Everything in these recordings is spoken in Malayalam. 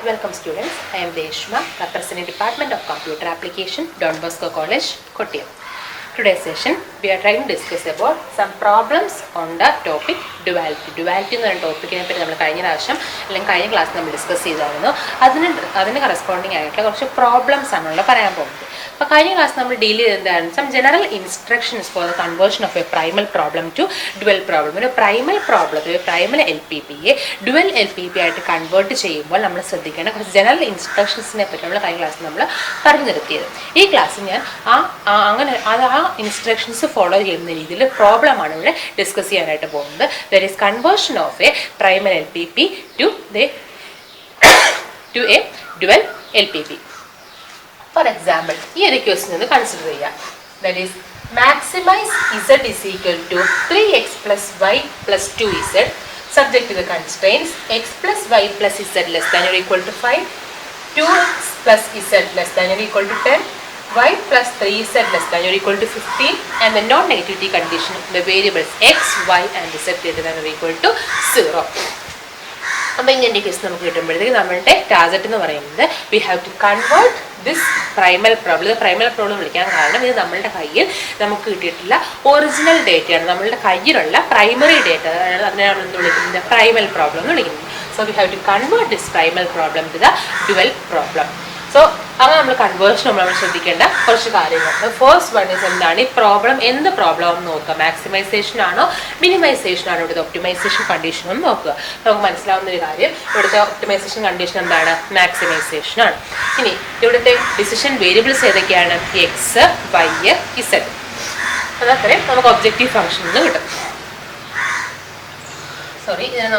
Welcome students, I am Deshma, representing Department of Computer Application, Don Bosco College, Kottayam. Today's session, we are trying to discuss about some problems on the topic duality. Duality is a topic we will discuss in the corresponding problems. So, in class we deal with some general instructions for the conversion of a primal problem to dual problem. A primal problem, a primal L.P.P, dual L.P.P to convert to general instructions in class. This class instructions follow the problem discuss. There is conversion of a primal L.P.P to a dual L.P.P. For example, here a question consider that is maximize z is equal to 3x plus y plus 2z subject to the constraints x plus y plus z less than or equal to 5, 2x plus z less than or equal to 10, y plus 3z less than or equal to 15, and the non-negativity condition of the variables x, y and z greater than or equal to 0. We have to convert this primal problem. The primal problem is the original data, primary data, the primal problem. So we have to convert this primal problem to the dual problem. So, we will conversion. The first one is the problem. In the problem, maximization or minimization or the optimization condition. The optimization condition is maximization. The decision variables are x, y, z. That is the objective function. Sorry, this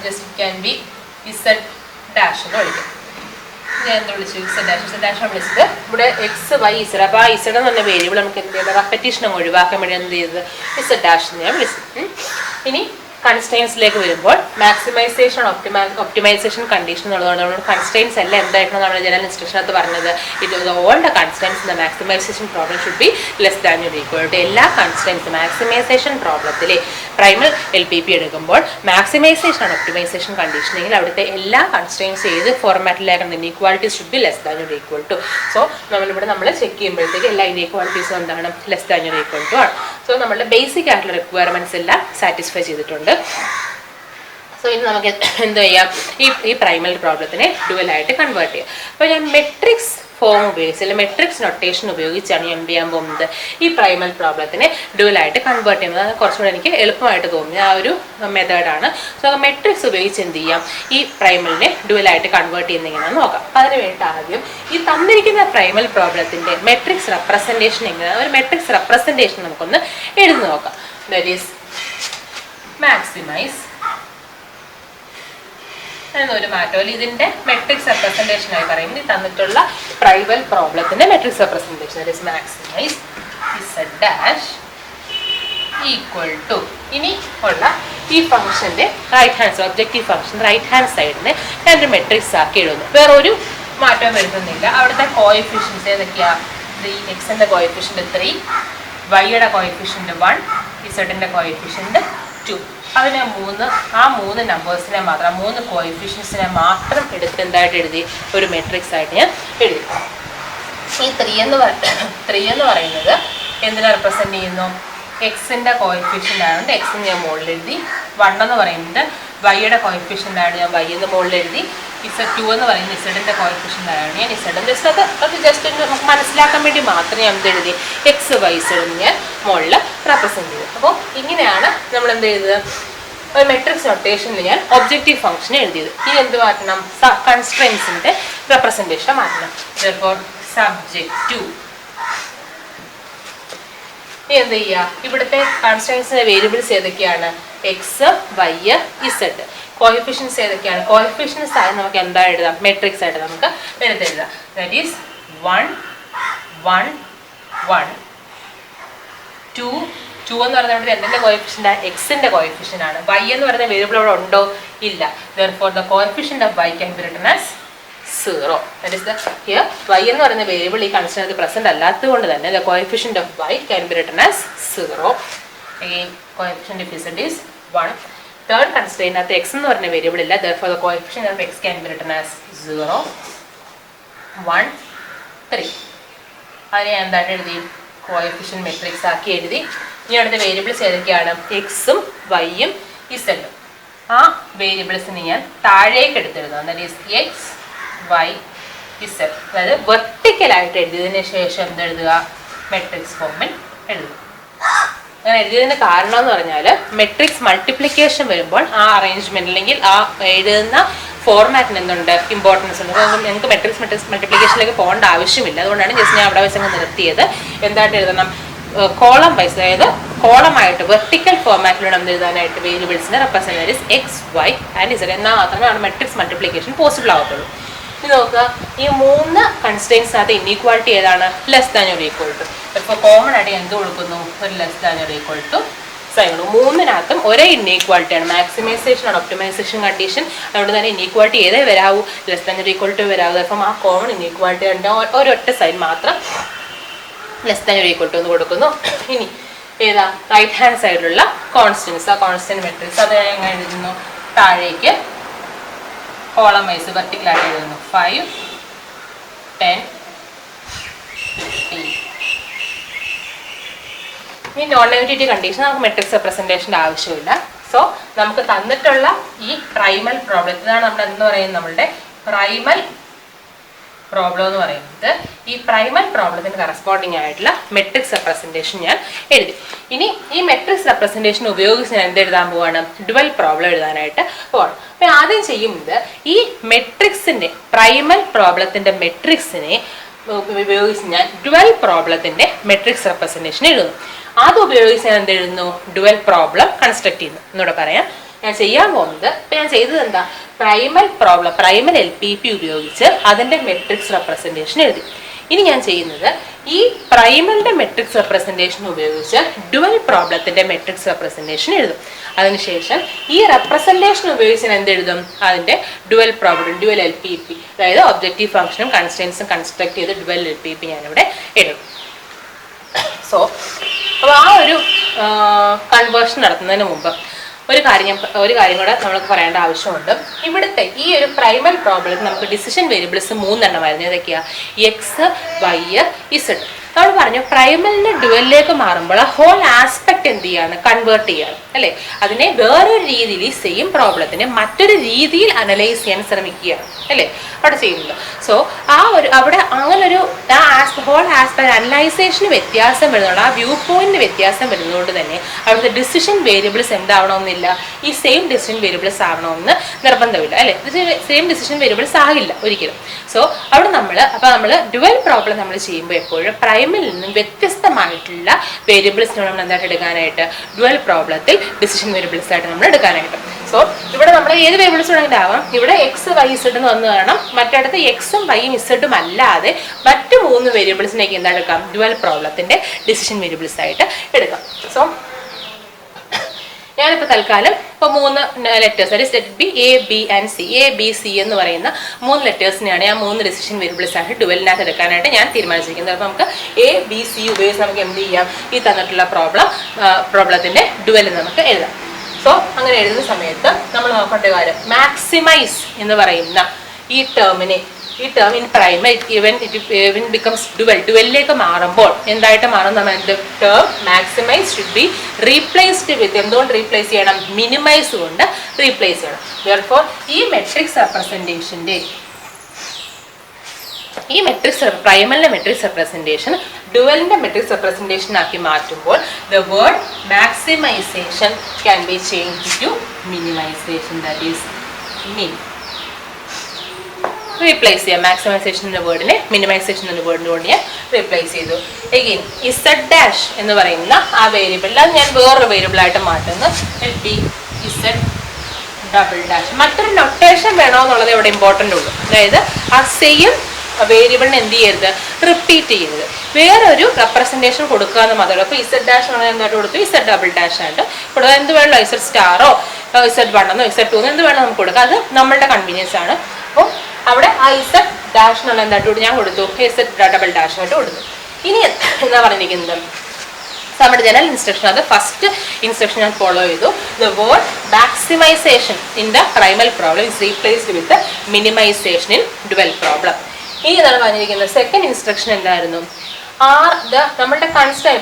just can be z dash. X, y, z. Variable repetition is a dash. Constraints like maximization optimization condition constraints general instruction all the constraints in the maximization problem should be less than or equal to all constraints maximization problem primal L.P.P maximization and optimization conditioning all constraints format inequalities should be less than or equal to. So we check all inequalities less than or equal to. So the basic requirements satisfy. So, we will this primal problem dual convert. So, matrix form matrix notation this primal problem dual convert method. So, matrix this primal dual convert. This primal problem matrix representation that is maximize and matrix representation primal problem matrix representation that is maximize z dash equal to this function right hand side objective function right hand side and matrix where coefficients 3 x and the coefficient 3 y coefficient 1 z coefficient 2. That is three numbers, three coefficients, a matrix. This 3 represent x coefficient and x in the mold. 1 y coefficient and y in the mold. Is a 2 and z coefficient and z just x y z mold represented. So, matrix notation objective function constraints representation. Therefore, subject to constraints variables x, y, z. Coefficients coefficients matrix that is 1, 1, 1, 2, 2 and the coefficient x in the coefficient y and the variable therefore the coefficient of y can be written as 0. That is the here y and the variable consider the present the coefficient of y can be written as 0. Again coefficient of z is 1. Third കൺസ്ട്രെയിനകത്ത് എക്സ് എന്ന് പറഞ്ഞ വേരിയബിൾ ഇല്ല. therefore the coefficient of x can be written as 0, 1, 3. അതിനെ ഞാൻ എന്തായിട്ട് എഴുതി? കോഎഫിഷ്യന്റ് മെട്രിക്സ് ആക്കി എഴുതി. ഇനി അടുത്ത വേരിയബിൾസ് ഏതൊക്കെയാണ്? എക്സും വൈയും ഇസഡും. ആ വേരിയബിൾസിന് ഞാൻ താഴേക്ക് എടുത്തെഴുതാം. That is x y z. അതായത് വെർട്ടിക്കലായിട്ട് എഴുതിയതിന് ശേഷം എന്തെഴുതുക? മെട്രിക്സ് ഫോമിൽ എഴുതുക. അങ്ങനെ എഴുതിയതിൻ്റെ കാരണം എന്ന് പറഞ്ഞാൽ മെട്രിക്സ് മൾട്ടിപ്ലിക്കേഷൻ വരുമ്പോൾ ആ അറേഞ്ച്മെന്റ് അല്ലെങ്കിൽ ആ എഴുതുന്ന ഫോർമാറ്റിന് എന്തുണ്ട്? ഇമ്പോർട്ടൻസ് ഉണ്ട്. അപ്പോൾ ഞങ്ങൾക്ക് മെട്രിക്സ് മൾട്ടിപ്ലിക്കേഷനിലേക്ക് പോകേണ്ട ആവശ്യമില്ല. അതുകൊണ്ടാണ് ജസ്റ്റ് ഞാൻ അവിടെ വെച്ചങ്ങ് നിർത്തിയത്. എന്തായിട്ട് എഴുതണം? കോളം വൈസ്, അതായത് കോളമായിട്ട് വെർട്ടിക്കൽ ഫോർമാറ്റിലൂടെ നമ്മൾ എഴുതാനായിട്ട് വേരിയബിൾസിനെ represent x y and z. എന്നാൽ മാത്രമേ അവിടെ മെട്രിക്സ് മൾട്ടിപ്ലിക്കേഷൻ പോസിബിൾ ആവത്തുള്ളൂ. ഇത് നോക്കുക, ഈ 3 കൺസ്ട്രെയിൻസിനകത്ത് ഇൻഈക്വാലിറ്റി ഏതാണ്? Less than or equal to. ഇപ്പോൾ കോമൺ ആയിട്ട് എന്ത് കൊടുക്കുന്നു? ഒരു less than or equal to sign. 3-നും ഒരേ ഇൻഈക്വാലിറ്റിയാണ്. മാക്സിമൈസേഷൻ ആണ് ഒപ്റ്റിമൈസേഷൻ കണ്ടീഷൻ. അതുകൊണ്ട് തന്നെ ഇൻഈക്വാലിറ്റി ഏതേ വരാവൂ? Less than or equal to വരാവൂ. അപ്പം ആ കോമൺ ഇൻഈക്വാലിറ്റി ഒരൊറ്റ സൈൻ മാത്രം less than or equal to എന്ന് കൊടുക്കുന്നു. ഇനി ഏതാ? റൈറ്റ് ഹാൻഡ് സൈഡിലുള്ള കോൺസ്റ്റൻസ്. ആ കോൺസ്റ്റന്റ് മെട്രിക്സ് അത് എങ്ങനെ എഴുതുന്നു? താഴേക്ക് കോളം വൈസ് വെർട്ടിക്കലായിട്ട് എഴുതുന്നു. 5, 10, 15. ഈ നോൺ നെഗറ്റിവിറ്റി കണ്ടീഷൻ നമുക്ക് മെട്രിക്സ് റെപ്രസെൻറ്റേഷൻ്റെ ആവശ്യമില്ല. സോ നമുക്ക് തന്നിട്ടുള്ള ഈ പ്രൈമൽ പ്രോബ്ലം, ഇതാണ് നമ്മുടെ എന്ന് പറയുന്നത് നമ്മളുടെ പ്രൈമൽ പ്രോബ്ലം എന്ന് പറയുന്നത്. ഈ പ്രൈമൽ പ്രോബ്ലത്തിന് കറസ്പോണ്ടിങ് ആയിട്ടുള്ള മെട്രിക്സ് റെപ്രസെൻറ്റേഷൻ ഞാൻ എഴുതി. ഇനി ഈ മെട്രിക്സ് റെപ്രസെൻറ്റേഷൻ ഉപയോഗിച്ച് ഞാൻ എന്തെഴുതാൻ പോവാണ്? ഡുവൽ പ്രോബ്ലം എഴുതാനായിട്ട് പോവാണ്. അപ്പം ആദ്യം ചെയ്യുന്നത് ഈ മെട്രിക്സിൻ്റെ പ്രൈമൽ പ്രോബ്ലത്തിൻ്റെ മെട്രിക്സിനെ ഉപയോഗിച്ച് ഞാൻ ഡുവൽ പ്രോബ്ലത്തിൻ്റെ മെട്രിക്സ് റെപ്രസെൻറ്റേഷൻ എഴുതുന്നു. അത് ഉപയോഗിച്ച് ഞാൻ എന്തെഴുതുന്നു? ഡുവൽ പ്രോബ്ലം കൺസ്ട്രക്ട് ചെയ്യുന്നു. എന്നോട് പറയാം ഞാൻ ചെയ്യാൻ പോകുന്നത്. ഇപ്പം ഞാൻ ചെയ്തത് എന്താ? പ്രൈമൽ പ്രോബ്ലം, പ്രൈമൽ L.P.P ഉപയോഗിച്ച് അതിൻ്റെ മെട്രിക്സ് റെപ്രസെൻറ്റേഷൻ എഴുതി. ഇനി ഞാൻ ചെയ്യുന്നത് ഈ പ്രൈമലിൻ്റെ മെട്രിക്സ് റെപ്രസെൻറ്റേഷൻ ഉപയോഗിച്ച് ഡുവൽ പ്രോബ്ലത്തിൻ്റെ മെട്രിക്സ് റെപ്രസെൻറ്റേഷൻ എഴുതും. അതിനുശേഷം ഈ റെപ്രസെൻറ്റേഷൻ ഉപയോഗിച്ച് ഞാൻ എന്തെഴുതും? അതിൻ്റെ ഡുവൽ പ്രോബ്ലം, ഡുവൽ L.P.P, അതായത് ഒബ്ജക്റ്റീവ് ഫംഗ്ഷനും കൺസ്ട്രെയിൻസും കൺസ്ട്രക്ട് ചെയ്ത് ഡുവൽ L.P.P ഞാനിവിടെ എഴുതും. സോ അപ്പോൾ ആ ഒരു കൺവേർഷൻ നടത്തുന്നതിന് മുമ്പ് ഒരു കാര്യം കൂടെ നമ്മൾക്ക് പറയേണ്ട ആവശ്യമുണ്ട്. ഇവിടുത്തെ ഈ ഒരു പ്രൈമൽ പ്രോബ്ലത്തിൽ നമുക്ക് ഡിസിഷൻ വേരിയബിൾസ് 3 എണ്ണമായിരുന്നു. ഏതൊക്കെയാണ്? X, y, z. നമ്മൾ പറഞ്ഞു പ്രൈമലിന് ഡുവലിലേക്ക് മാറുമ്പോൾ ആ ഹോൾ ആസ്പെക്ട് എന്ത് ചെയ്യാണ്? കൺവേർട്ട് ചെയ്യാണ്, അല്ലേ? അതിനെ വേറൊരു രീതിയിൽ, ഈ സെയിം പ്രോബ്ലത്തിനെ മറ്റൊരു രീതിയിൽ അനലൈസ് ചെയ്യാൻ ശ്രമിക്കുകയാണ്, അല്ലേ? അവിടെ ചെയ്യുന്നത്. സോ അവിടെ അങ്ങനൊരു ഹോൾ ആസ്പെക്ട് അനലൈസേഷന് വ്യത്യാസം വരുന്നുണ്ട്, ആ വ്യൂ പോയിന്റിന് വ്യത്യാസം വരുന്നതുകൊണ്ട് തന്നെ അവിടുത്തെ ഡിസിഷൻ വേരിയബിൾസ് എന്താവണമെന്നില്ല, ഈ സെയിം ഡിസിഷൻ വേരിയബിൾസ് ആവണമെന്ന് നിർബന്ധമില്ല, അല്ലേ? സെയിം ഡിസിഷൻ വേരിയബിൾസ് ആകില്ല ഒരിക്കലും. സോ അവിടെ നമ്മൾ ഡുവൽ പ്രോബ്ലം നമ്മൾ ചെയ്യുമ്പോൾ എപ്പോഴും പ്രൈമിൽ നിന്നും വ്യത്യസ്തമായിട്ടുള്ള വേരിയബിൾസിനെ നമ്മൾ എന്തായിട്ട് എടുക്കാനായിട്ട്? ഡുവൽ പ്രോബ്ലത്തിൽ ഡിസിഷൻ വേരിയബിൾസ് ആയിട്ട് നമ്മൾ എടുക്കാനായിട്ട്. സോ ഇവിടെ നമ്മൾ ഏത് വേരിയബിൾസ് വേണമെങ്കിലും ആവാം. ഇവിടെ എക്സ് വൈ ഇസഡ് എന്ന് വന്നു കാരണം മറ്റടുത്ത് എക്സും വൈയും ഇസഡും അല്ലാതെ മറ്റു 3 വേരിയബിൾസിനേക്ക് എന്താ എടുക്കാം? ഡുവൽ പ്രോബ്ലത്തിന്റെ ഡിസിഷൻ വേരിയബിൾസ് ആയിട്ട് എടുക്കാം. സോ ഞാനിപ്പോൾ തൽക്കാലം ഇപ്പോൾ 3 ലെറ്റേഴ്സ്, അതായത് set B, A, B and C, A, B, C എന്ന് പറയുന്ന 3 ലെറ്റേഴ്സിനെയാണ് ഞാൻ 3 ഡിസിഷൻ വേരിയബിൾസ് ആയിട്ട് ഡുവലിനകത്ത് എടുക്കാനായിട്ട് ഞാൻ തീരുമാനിച്ചിരിക്കുന്നത്. അപ്പോൾ നമുക്ക് എ, ബി, സി ഉപയോഗിച്ച് നമുക്ക് എന്ത് ചെയ്യാം? ഈ തന്നിട്ടുള്ള പ്രോബ്ലത്തിന്റെ ഡുവൽ നമുക്ക് എഴുതാം. സോ അങ്ങനെ എഴുതുന്ന സമയത്ത് നമ്മൾ നോക്കേണ്ട കാര്യം, മാക്സിമൈസ് എന്ന് പറയുന്ന ഈ ടേം ഇൻ പ്രൈമൽ ഇവൻ ബിക്കംസ് ഡുവലിലേക്ക് മാറുമ്പോൾ എന്തായിട്ട് മാറും? നമ്മൾ term maximise should be replaced with എന്തുകൊണ്ട് റീപ്ലേസ് ചെയ്യണം? മിനിമൈസ് കൊണ്ട് റീപ്ലേസ് ചെയ്യണം. Therefore ഈ മെട്രിക്സ് റെപ്രസെൻറ്റേഷൻ്റെ പ്രൈമലിന്റെ മെട്രിക്സ് റെപ്രസെൻറ്റേഷൻ ഡുവലിന്റെ മെട്രിക്സ് റെപ്രസെൻറ്റേഷൻ ആക്കി മാറ്റുമ്പോൾ the word maximisation can be change to minimisation. That is min. Replace ചെയ്യാം മാക്സിമൈസേഷൻ എന്ന വേർഡിനെ മിനിമൈസേഷൻ എന്ന വേർഡിന് കൊണ്ട് ഞാൻ റീപ്ലേസ് ചെയ്തു. എഗെയിൻ ഇസഡ് ഡാഷ് എന്ന് പറയുന്ന ആ വേരിയബിൾ അത് ഞാൻ വേറൊരു വേരിയബിളായിട്ട് മാറ്റുന്നു. L.P. Z double dash. മറ്റൊരു നൊട്ടേഷൻ വേണമെന്നുള്ളത് ഇവിടെ ഇമ്പോർട്ടൻ്റ് ഉള്ളൂ. അതായത് ആ സെയിം വേരിയബിളിനെ എന്ത് ചെയ്യരുത്? റിപ്പീറ്റ് ചെയ്യരുത്. വേറൊരു റെപ്രസെൻറ്റേഷൻ കൊടുക്കുക എന്ന് മാത്രമേ. അപ്പോൾ ഇസഡ് ഡാഷ് എന്തായിട്ട് കൊടുത്തു? ഇസഡ് ഡബിൾ ഡാഷ് ആയിട്ട് കൊടുക്കുക. എന്ത് വേണമല്ലോ, ഇസഡ് സ്റ്റാറോ ഇസഡ് 1 ഇസഡ് 2 എന്ത് വേണം നമുക്ക് കൊടുക്കാം. അത് നമ്മളുടെ കൺവീനിയൻസ് ആണ്. അപ്പോൾ അവിടെ ആ ഇസഡ് ഡാഷിനുള്ള എന്തായിട്ട് ഞാൻ കൊടുത്തു? ഇസഡ് ഡബിൾ ഡാഷ് ആയിട്ട് കൊടുത്തു. ഇനി എന്താ പറഞ്ഞിരിക്കുന്നത്? നമ്മുടെ ജനറൽ ഇൻസ്ട്രക്ഷൻ അത് ഫസ്റ്റ് ഇൻസ്ട്രക്ഷൻ ഞാൻ ഫോളോ ചെയ്തു. The word maximisation in the primal problem is replaced with minimisation in dual problem. ഈ ഇതാണ് പറഞ്ഞിരിക്കുന്നത്. സെക്കൻഡ് ഇൻസ്ട്രക്ഷൻ എന്തായിരുന്നു? നമ്മളുടെ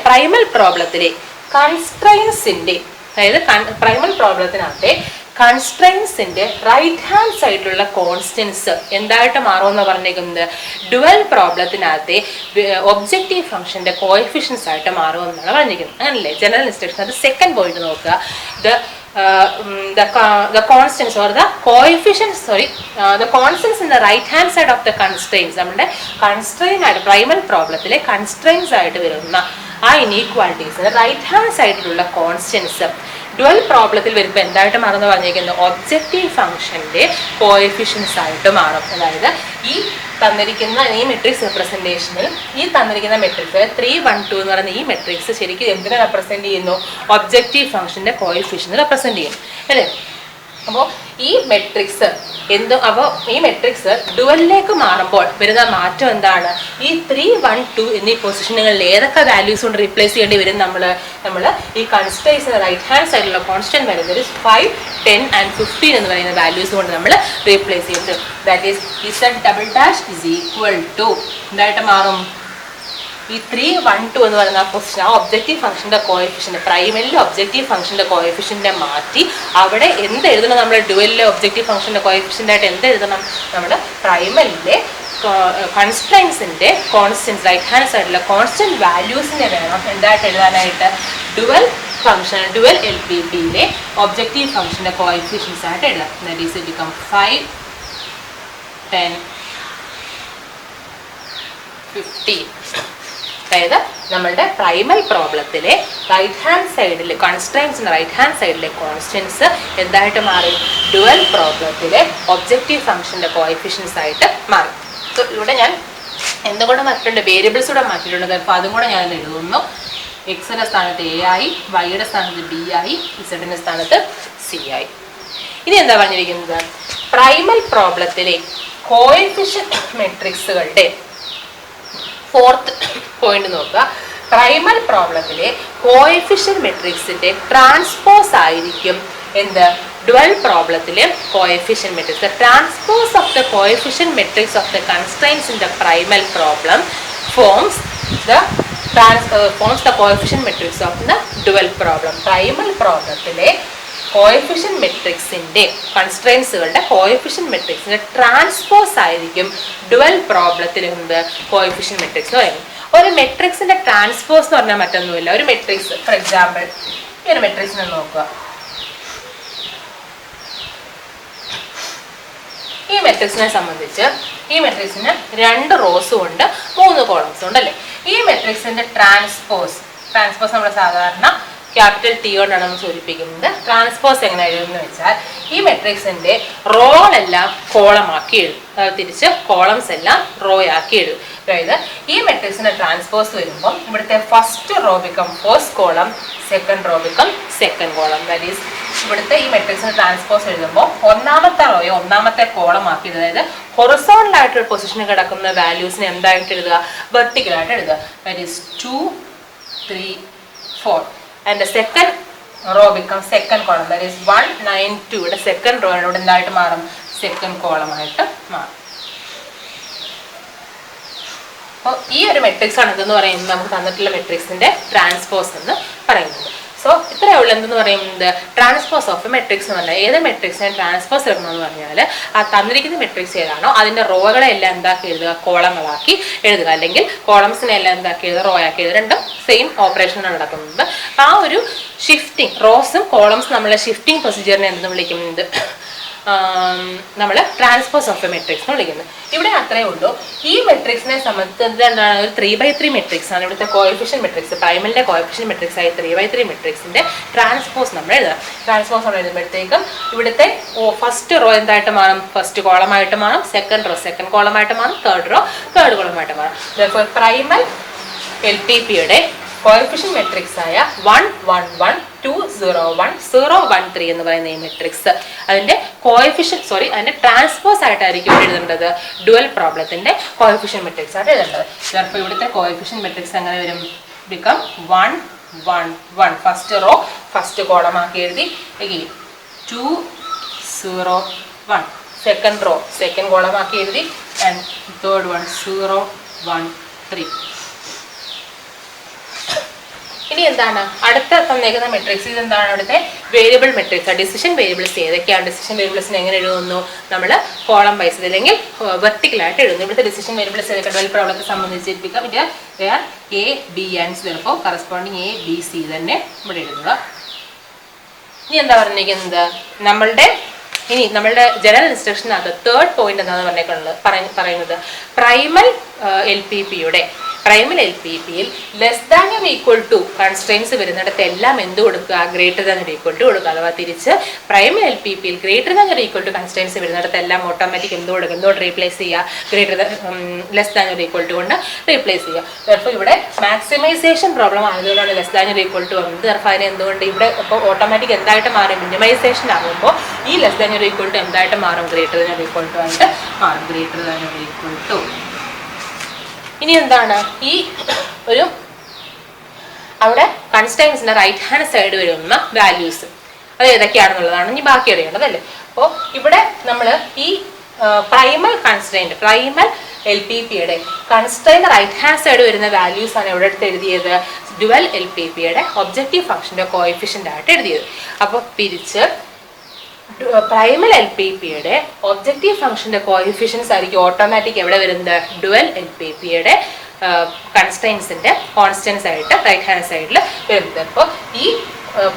പ്രൈമൽ പ്രോബ്ലത്തിലെ കൺസ്ട്രെയിൻസിന്റെ, അതായത് പ്രൈമൽ പ്രോബ്ലത്തിനകത്തെ കൺസ്ട്രെയിൻസിന്റെ റൈറ്റ് ഹാൻഡ് സൈഡിലുള്ള കോൺസ്റ്റൻസ് എന്തായിട്ട് മാറുമെന്ന് പറഞ്ഞിരിക്കുന്നത് ഡുവൽ പ്രോബ്ലത്തിനകത്തെ ഒബ്ജക്റ്റീവ് ഫംഗ്ഷന്റെ കോഎഫിഷ്യൻസ് ആയിട്ട് മാറുമെന്നാണ് പറഞ്ഞിരിക്കുന്നത്. അങ്ങനല്ലേ ജനറൽ ഇൻസ്ട്രക്ഷൻ. അത് സെക്കൻഡ് പോയിന്റ് നോക്കുക. the constants or the coefficients the constants in the right hand side of the constraints നമ്മുടെ കൺസ്ട്രെയിൻ ആയിട്ട് പ്രൈമൽ പ്രോബ്ലത്തിലെ കൺസ്ട്രെയിൻസ് ആയിട്ട് വരുന്ന ആ ഇനീക്വാലിറ്റീസ് റൈറ്റ് ഹാൻഡ് സൈഡിലുള്ള കോൺസ്റ്റൻസ് ഡുവൽ പ്രോബ്ലത്തിൽ വരുമ്പോൾ എന്തായിട്ട് മാറുമെന്ന് പറഞ്ഞിരിക്കുന്നത് ഒബ്ജക്റ്റീവ് ഫംഗ്ഷന്റെ കോഎഫിഷ്യൻസ് ആയിട്ട് മാറും. അതായത് ഈ തന്നിരിക്കുന്ന ഈ മെട്രിക്സ് റെപ്രസെന്റേഷനിൽ ഈ തന്നിരിക്കുന്ന മെട്രിക്സ് 3, 1, 2 എന്ന് പറയുന്ന ഈ മെട്രിക്സ് ശരിക്കും എന്തിനെ റെപ്രസെന്റ് ചെയ്യുന്നു? ഒബ്ജക്റ്റീവ് ഫംഗ്ഷന്റെ കോഎഫിഷ്യന്റ് റെപ്രസെന്റ് ചെയ്യും അല്ലേ? അപ്പോൾ ഈ മെട്രിക്സ് ഈ മെട്രിക്സ് ഡുവലിലേക്ക് മാറുമ്പോൾ വരുന്ന മാറ്റം എന്താണ്? ഈ 3, 1, 2 എന്നീ പൊസിഷനുകളിൽ ഏതൊക്കെ വാല്യൂസ് കൊണ്ട് റീപ്ലേസ് ചെയ്യേണ്ടി വരും? നമ്മൾ ഈ കൺസ്ട്രെയിൻസ് റൈറ്റ് ഹാൻഡ് സൈഡിലുള്ള കോൺസ്റ്റന്റ് വരുന്നത് 5, 10 and 15 എന്ന് പറയുന്ന വാല്യൂസ് കൊണ്ട് നമ്മൾ റീപ്ലേസ് ചെയ്യുന്നത്. That is Z" is equal to എന്തായിട്ട് മാറും? ഈ 3, 1, 2 എന്ന് പറയുന്ന പൊസിഷൻ ആ ഒബ്ജക്റ്റീവ് ഫംഗ്ഷന്റെ കോഎഫിഷ്യന്റ് പ്രൈമലിലെ ഒബ്ജക്റ്റീവ് ഫംഗ്ഷന്റെ കോഎഫിഷ്യന്റിനെ മാറ്റി അവിടെ എന്ത് എഴുതണം? നമ്മൾ ഡുവലിലെ ഒബ്ജക്റ്റീവ് ഫംഗ്ഷന്റെ കോഎഫിഷ്യന്റ് ആയിട്ട് എന്ത് എഴുതണം? നമ്മുടെ പ്രൈമലിലെ കൺസ്ട്രെയിൻസിന്റെ കോൺസ്റ്റന്റ് റൈറ്റ് ഹാൻഡ് സൈഡിലെ കോൺസ്റ്റന്റ് വാല്യൂസിനെ വേണം എന്തായിട്ട് എഴുതാനായിട്ട്? Dual function dual L.P.P objective ഫംഗ്ഷന്റെ കോഎഫിഷ്യൻസ് ആയിട്ട് എഴുതാം. That is become 5, 10, 15. അതായത് നമ്മളുടെ പ്രൈമൽ പ്രോബ്ലത്തിലെ റൈറ്റ് ഹാൻഡ് സൈഡിൽ കൺസ്ട്രെയിൻസിന്റെ റൈറ്റ് ഹാൻഡ് സൈഡിലെ കോൺസ്റ്റൻസ് എന്തായിട്ട് മാറി? ഡുവൽ പ്രോബ്ലത്തിലെ ഒബ്ജക്റ്റീവ് ഫംഗ്ഷന്റെ കോഎഫിഷ്യൻസ് ആയിട്ട് മാറി. സോ ഇവിടെ ഞാൻ എന്തുകൊണ്ട് മാറ്റിയിട്ടുണ്ട്? വേരിയബിൾസ് കൂടെ മാറ്റിയിട്ടുണ്ട്. അപ്പോൾ അതും കൂടെ ഞാൻ എഴുതുന്നു. എക്സിന്റെ സ്ഥാനത്ത് A ആയി, വൈയുടെ സ്ഥാനത്ത് B ആയി, ഇസഡിന്റെ സ്ഥാനത്ത് C ആയി. ഇനി എന്താ പറഞ്ഞിരിക്കുന്നത്? പ്രൈമൽ പ്രോബ്ലത്തിലെ കോഎഫിഷ്യന്റ് മെട്രിക്സുകളുടെ ഫോർത്ത് പോയിന്റ് നോക്കുക. പ്രൈമൽ പ്രോബ്ലത്തിലെ കോഎഫിഷ്യന്റ് മെട്രിക്സിന്റെ ട്രാൻസ്പോസ് ആയിരിക്കും എന്ത്? ഡുവൽ പ്രോബ്ലത്തിലെ coefficient matrix. The transpose of the coefficient matrix of the constraints in the primal problem forms the coefficient matrix of the dual problem. Primal പ്രോബ്ലത്തിലെ കോഎഫിഷ്യന്റ് മെട്രിക്സിന്റെ കൺസ്ട്രെയിൻസുകളുടെ കോഎഫിഷ്യന്റ് മെട്രിക്സിന്റെ ട്രാൻസ്പോസ് ആയിരിക്കും ഡുവൽ പ്രോബ്ലത്തിൽ എന്ത്? കോഎഫിഷ്യന്റ് മെട്രിക്സ് എന്ന് പറയുന്നത്. ഒരു മെട്രിക്സിന്റെ ട്രാൻസ്പോസ് എന്ന് പറഞ്ഞാൽ മറ്റൊന്നുമില്ല. ഒരു മെട്രിക്സ് ഫോർ എക്സാമ്പിൾ ഈ ഒരു മെട്രിക്സിനെ നോക്കുക. ഈ മെട്രിക്സിനെ സംബന്ധിച്ച് ഈ മെട്രിക്സിന് 2 റോസും ഉണ്ട്, 3 കോളംസും ഉണ്ട് അല്ലേ? ഈ മെട്രിക്സിന്റെ ട്രാൻസ്പോസ് നമ്മൾ സാധാരണ ക്യാപിറ്റൽ T കൊണ്ടാണ് നമ്മൾ സൂചിപ്പിക്കുന്നത്. ട്രാൻസ്പോസ് എങ്ങനെ എഴുതുമെന്ന് വെച്ചാൽ ഈ മെട്രിക്സിന്റെ റോകളെല്ലാം കോളമാക്കി എഴുതും, തിരിച്ച് കോളംസ് എല്ലാം റോ ആക്കി എഴുതും. അതായത് ഈ മെട്രിക്സിന്റെ ട്രാൻസ്പോസ് വരുമ്പോൾ ഇവിടുത്തെ first row become first column, second row become second column. That is ഇവിടുത്തെ ഈ മെട്രിക്സിന്റെ ട്രാൻസ്പോസ് എഴുതുമ്പോൾ ഒന്നാമത്തെ റോയെ ഒന്നാമത്തെ കോളം ആക്കി, അതായത് ഹൊറിസോണ്ടൽ ആയിട്ടൊരു പൊസിഷനിൽ കിടക്കുന്ന വാല്യൂസിനെ എന്തായിട്ട് എഴുതുക? വെർട്ടിക്കലായിട്ട് എഴുതുക. That is 2, 3, 4 and the second row becomes second column. That is 1, 9, 2. ഇവിടെ സെക്കൻഡ് റോ ഇവിടെ എന്തായിട്ട് മാറും? സെക്കൻഡ് കോളം ആയിട്ട് മാറും. അപ്പോൾ ഈ ഒരു മെട്രിക്സ് ആണ് എന്തെന്ന് പറയുന്നത് നമുക്ക് തന്നിട്ടുള്ള മെട്രിക്സിന്റെ ട്രാൻസ്പോസ് എന്ന് പറയുന്നത്. സോ ഇത്രയേ ഉള്ളൂ എന്തെന്ന് പറയുന്നത് ട്രാൻസ്പോസ് ഓഫ് എ മെട്രിക്സ് എന്ന് പറഞ്ഞാൽ ഏത് മെട്രിക്സിനെ ട്രാൻസ്പോസ് എടുക്കണമെന്ന് പറഞ്ഞാൽ ആ തന്നിരിക്കുന്ന മെട്രിക്സ് ഏതാണോ അതിന്റെ റോകളെ എല്ലാം എന്താക്കി എഴുതുക? കോളങ്ങളാക്കി എഴുതുക. അല്ലെങ്കിൽ കോളംസിനെ എല്ലാം എന്താക്കി എഴുതുക? റോ ആക്കി എഴുതുക. രണ്ടും സെയിം ഓപ്പറേഷനാണ് നടക്കുന്നത്. ആ ഒരു ഷിഫ്റ്റിംഗ് റോസും കോളംസും നമ്മളെ ഷിഫ്റ്റിംഗ് പ്രൊസീജിയറിനെ എന്തെന്ന് വിളിക്കുന്നത്? നമ്മൾ ട്രാൻസ്പോസ് ഓഫ് എ മെട്രിക്സ് എന്ന് വിളിക്കുന്നത്. ഇവിടെ അത്രയേ ഉള്ളൂ. ഈ മെട്രിക്സിനെ സംബന്ധിച്ച് എന്താണ്? ഒരു 3/3 മെട്രിക്സ് ആണ് ഇവിടുത്തെ കോഎഫിഷ്യന്റ് മെട്രിക്സ്. പ്രൈമലിന്റെ കോഎഫിഷ്യന്റ് മെട്രിക്സ് ആയ 3/3 മെട്രിക്സിന്റെ ട്രാൻസ്പോസ് നമ്മൾ എഴുതാം. ട്രാൻസ്പോസ് നമ്മൾ എഴുതുമ്പോഴത്തേക്കും ഇവിടുത്തെ ഫസ്റ്റ് റോ എന്തായിട്ട് മാറും? ഫസ്റ്റ് കോളമായിട്ട് മാറും. സെക്കൻഡ് റോ സെക്കൻഡ് കോളമായിട്ട് മാറും. തേർഡ് റോ തേർഡ് കോളമായിട്ട് മാറും. പ്രൈമൽ L.P.P കോഎഫിഷ്യന്റ് മെട്രിക്സ് ആയ 1, 1, 1, 2, 0, 1, 0, 1, 3 എന്ന് പറയുന്ന ഈ മെട്രിക്സ് അതിന്റെ അതിന്റെ ട്രാൻസ്പോസ് ആയിട്ടായിരിക്കും എഴുതേണ്ടത് ഡുവൽ പ്രോബ്ലത്തിന്റെ കോഎഫിഷ്യന്റ് മെട്രിക്സ് ആയിട്ട് എഴുതേണ്ടത്. ചിലപ്പോൾ ഇവിടുത്തെ കോഎഫിഷ്യന്റ് മെട്രിക്സ് എങ്ങനെ വരും? Become 1, 1 1 first row first column ആക്കി എഴുതി. again 2 0 1 second row second column ആക്കി എഴുതി. And third one 0 1 3. ഇനി എന്താണ് അടുത്ത തന്നേക്കുന്ന മെട്രിക്സ്? ഇതെന്താണ് അവിടുത്തെ വേരിയബിൾ മെട്രിക്സ്. ഡിസിഷൻ വേരിയബിൾസ് ഏതൊക്കെയാണ്? ഡിസിഷൻ വേരിയബിൾസിന് എങ്ങനെ എഴുതുന്നു? നമ്മൾ കോളം വൈസ് അല്ലെങ്കിൽ വെർട്ടിക്കലായിട്ട് എഴുതുന്നു. ഇവിടുത്തെ ഡിസിഷൻ വേരിയബിൾസ് ഏതൊക്കെ ഡെവലപ്പ് പ്രോബ്ലത്തെ സംബന്ധിച്ചിരിക്കുക. പിന്നെ എ ബി ആൻഡ് ചിലപ്പോൾ കറസ്പോണ്ടിങ് എ ബി സി തന്നെ ഇവിടെ എഴുതുക. ഇനി എന്താ പറഞ്ഞിരിക്കുന്നത്? നമ്മളുടെ ജനറൽ ഇൻസ്ട്രക്ഷനകത്ത് തേർഡ് പോയിന്റ് എന്താണെന്ന് പറയുന്നത് പ്രൈമൽ LPPയുടെ പ്രൈമൽ LPPയിൽ less than or equal to constraints വരുന്നിടത്ത് എല്ലാം എന്ത് കൊടുക്കുക? Greater than or equal to കൊടുക്കുക. അഥവാ തിരിച്ച് പ്രൈമൽ LPPയിൽ greater than or equal to constraints വരുന്നിടത്ത് എല്ലാം ഓട്ടോമാറ്റിക് എന്ത് കൊടുക്കുക? എന്തുകൊണ്ട് റീപ്ലേസ് ചെയ്യുക? Greater than less than or equal to കൊണ്ട് റീപ്ലേസ് ചെയ്യുക. അപ്പോൾ ഇവിടെ മാക്സിമൈസേഷൻ പ്രോബ്ലം ആയതുകൊണ്ടാണ് less than or equal to വന്നത്. അപ്പോൾ അതിന് എന്തുകൊണ്ട് ഇവിടെ ഇപ്പോൾ ഓട്ടോമാറ്റിക് എന്തായിട്ട് മാറും? മിനിമൈസേഷൻ ആകുമ്പോൾ ഈ less than or equal to എന്തായിട്ട് മാറും? Greater than or equal to ആയിട്ട് മാറും. Greater than or equal to. ഇനി എന്താണ് ഈ ഒരു അവിടെ കൺസ്ട്രെയിൻസിന്റെ റൈറ്റ് ഹാൻഡ് സൈഡ് വരുന്ന വാല്യൂസ് അത് ഏതൊക്കെയാണെന്നുള്ളതാണ് ഇനി ബാക്കി അറിയേണ്ടതല്ലേ. അപ്പോൾ ഇവിടെ നമ്മൾ ഈ പ്രൈമൽ കൺസ്ട്രെയിൻറ്റ് പ്രൈമൽ LPPയുടെ കൺസ്ട്രെയിൻറ്റ് റൈറ്റ് ഹാൻഡ് സൈഡ് വരുന്ന വാല്യൂസ് ആണ് ഇവിടെ അടുത്ത് എഴുതിയത് ഡ്യുവൽ LPPയുടെ ഒബ്ജക്റ്റീവ് ഫംഗ്ഷൻ്റെ കോഎഫിഷ്യൻ്റ് ആയിട്ട് എഴുതിയത്. അപ്പോൾ തിരിച്ച് പ്രൈമൽ LPPയുടെ ഒബ്ജക്റ്റീവ് ഫംഗ്ഷൻ്റെ കോഎഫിഷ്യൻസ് ആയിരിക്കും ഓട്ടോമാറ്റിക് എവിടെ വരുന്നത്? ഡ്യുവൽ LPPയുടെ കൺസ്ട്രെയിൻസിൻ്റെ കോൺസ്റ്റൻസ് ആയിട്ട് റൈറ്റ് ഹാൻഡ് സൈഡിൽ വരുന്നത്. അപ്പോൾ ഈ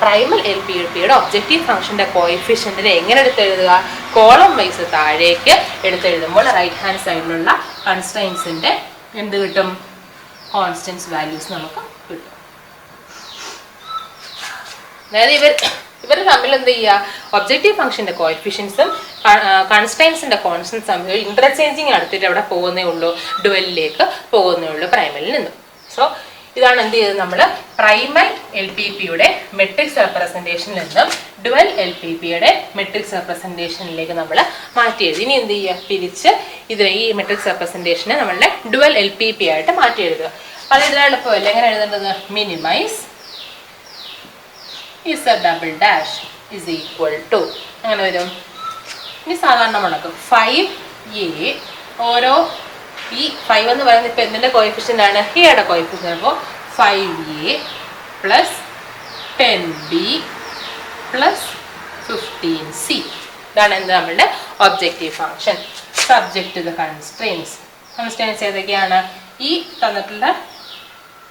പ്രൈമൽ LPPയുടെ ഒബ്ജക്റ്റീവ് ഫംഗ്ഷൻ്റെ കോഎഫിഷ്യൻറ്റിനെ എങ്ങനെ എടുത്തെഴുതുക? കോളം വൈസ് താഴേക്ക് എടുത്തെഴുതുമ്പോൾ റൈറ്റ് ഹാൻഡ് സൈഡിലുള്ള കൺസ്ട്രെയിൻസിൻ്റെ എന്ത് കിട്ടും? കോൺസ്റ്റൻസ് വാല്യൂസ് നമുക്ക് കിട്ടും. അതായത് ഇവർ തമ്മിൽ എന്ത് ചെയ്യുക? ഒബ്ജക്റ്റീവ് ഫംഗ്ഷൻ്റെ കോഎഫിഷ്യൻസും കൺസ്ട്രെയിൻസിൻ്റെ കോൺസ്റ്റൻസ് തമ്മിൽ ഇന്റർചേഞ്ചിങ് നടത്തിയിട്ട് അവിടെ പോകുന്നേ ഉള്ളൂ, ഡുവലിലേക്ക് പോകുന്നേ ഉള്ളൂ പ്രൈമലിൽ നിന്നും. സോ ഇതാണ് എന്ത് ചെയ്തത്? നമ്മൾ പ്രൈമൽ LPPയുടെ മെട്രിക്സ് റെപ്രസെൻറ്റേഷനിൽ നിന്നും ഡുവൽ LPPയുടെ മെട്രിക്സ് റെപ്രസെൻറ്റേഷനിലേക്ക് നമ്മൾ മാറ്റി എഴുതി. ഇനി എന്ത് ചെയ്യുക? തിരിച്ച് ഈ മെട്രിക്സ് റെപ്രസെൻറ്റേഷനെ നമ്മളുടെ ഡുവൽ LPP ആയിട്ട് മാറ്റി എഴുതുക. അത് എഴുതാൻ എളുപ്പമല്ല. എങ്ങനെ എഴുതേണ്ടത്? Minimise is a double dash is equal to അങ്ങനെ വരും. ഇനി സാധാരണ മുടക്കും 5a ഓരോ ഈ 5 എന്ന് പറയുന്നത് ഇപ്പം എന്തിൻ്റെ കോഎഫിഷ്യൻ്റ് ആണ്? എയുടെ കോഎഫിഷ്യൻ്റ്. അപ്പോൾ 5a plus 10b plus 15c ഇതാണ് എന്ത്? നമ്മളുടെ objective function. Subject the constraints ഏതൊക്കെയാണ്? ഈ തന്നിട്ടുള്ള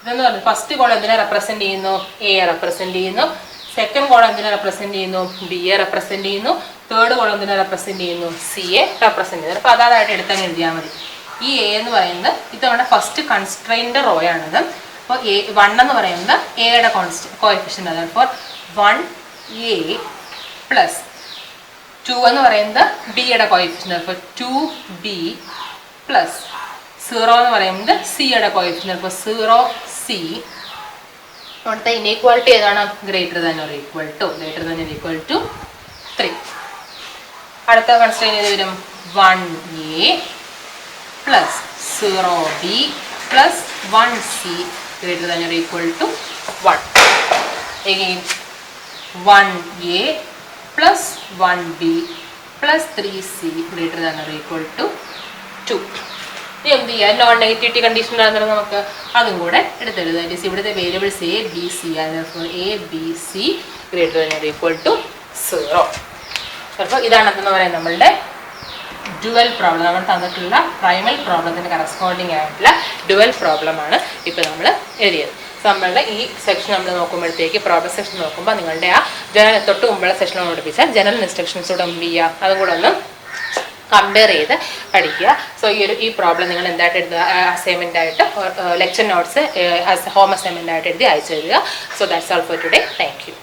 ഇതെന്ന് പറയുന്നത് ഫസ്റ്റ് കോളം എന്തിനെ റെപ്രസെൻറ്റ് ചെയ്യുന്നു? എയെ റെപ്രസെൻറ്റ് ചെയ്യുന്നു. സെക്കൻഡ് കോളം എന്തിനെ റെപ്രസെൻറ്റ് ചെയ്യുന്നു? ബിയെ റെപ്രസെൻറ്റ് ചെയ്യുന്നു. തേർഡ് കോളം എന്തിനെ റെപ്രസെൻറ്റ് ചെയ്യുന്നു? സിയെ റെപ്രസെൻറ്റ് ചെയ്യുന്നു. അപ്പോൾ അതായിട്ട് എടുത്തങ്ങ് എഴുതിയാൽ മതി. ഈ എ എന്ന് പറയുന്നത് ഇത് നമ്മുടെ ഫസ്റ്റ് കൺസ്ട്രെയിൻ്റെ റോ ആണിത്. അപ്പോൾ 1 എന്ന് പറയുന്നത് എയുടെ കോഎഫിഷ്യൻ്റ് ആണ്. അപ്പോൾ 1a പ്ലസ് 2 എന്ന് പറയുന്നത് ബിയുടെ കോഎഫിഷ്യൻ്റ്. അപ്പോൾ 2b പ്ലസ് 0 എന്ന് പറയുന്നത് സിയുടെ കോഎഫിഷ്യൻ്റ്. അപ്പോൾ 0c. അവിടുത്തെ ഇനീക്വാലിറ്റി ഏതാണ്? Greater than or equal to 3. അടുത്ത കൺസ്ട്രെയിൻ ചെയ്ത് വരും 1a plus 0b plus 1c greater than or equal to 1. Again 1a plus 1b plus 3c greater than or equal to 2. ഇനി എന്ത് ചെയ്യുക? നോൺ നെഗറ്റിവിറ്റി കണ്ടീഷൻ ആണെന്നുള്ളത് നമുക്ക് അതും കൂടെ എടുത്തെഴുതാം. ഇവിടുത്തെ വേരിയബിൾസ് a b c ആണ്. a b c greater than or equal to 0. അപ്പോൾ ഇതാണ് എന്ന് പറയുന്നത് നമ്മളുടെ ഡ്യുവൽ പ്രോബ്ലം. നമ്മൾ തന്നിട്ടുള്ള പ്രൈമൽ പ്രോബ്ലത്തിന് കറസ്പോണ്ടിങ് ആയിട്ടുള്ള ഡ്യുവൽ പ്രോബ്ലമാണ് ഇപ്പോൾ നമ്മൾ എഴുതിയത്. സോ നമ്മളുടെ ഈ സെക്ഷൻ നമ്മൾ നോക്കുമ്പോഴത്തേക്ക് പ്രോബ്ലം സെക്ഷൻ നോക്കുമ്പോൾ നിങ്ങളുടെ ആ തൊട്ട് മുമ്പുള്ള സെക്ഷൻ പഠിപ്പിച്ചാൽ ജനറൽ ഇൻസ്ട്രക്ഷൻസ് കൂടെ മുമ്പ് ചെയ്യുക. അതും കൂടെ ഒന്ന് കമ്പയർ ചെയ്ത് പഠിക്കുക. സോ ഈ പ്രോബ്ലം നിങ്ങൾ എന്തായിട്ട് എഴുതുക? അസൈൻമെൻ്റ് ആയിട്ട് ലെക്ചർ നോട്ട്സ് ഹോം അസൈൻമെൻ്റ് ആയിട്ട് എഴുതി അയച്ചു തരിക. So that's all for today. Thank you.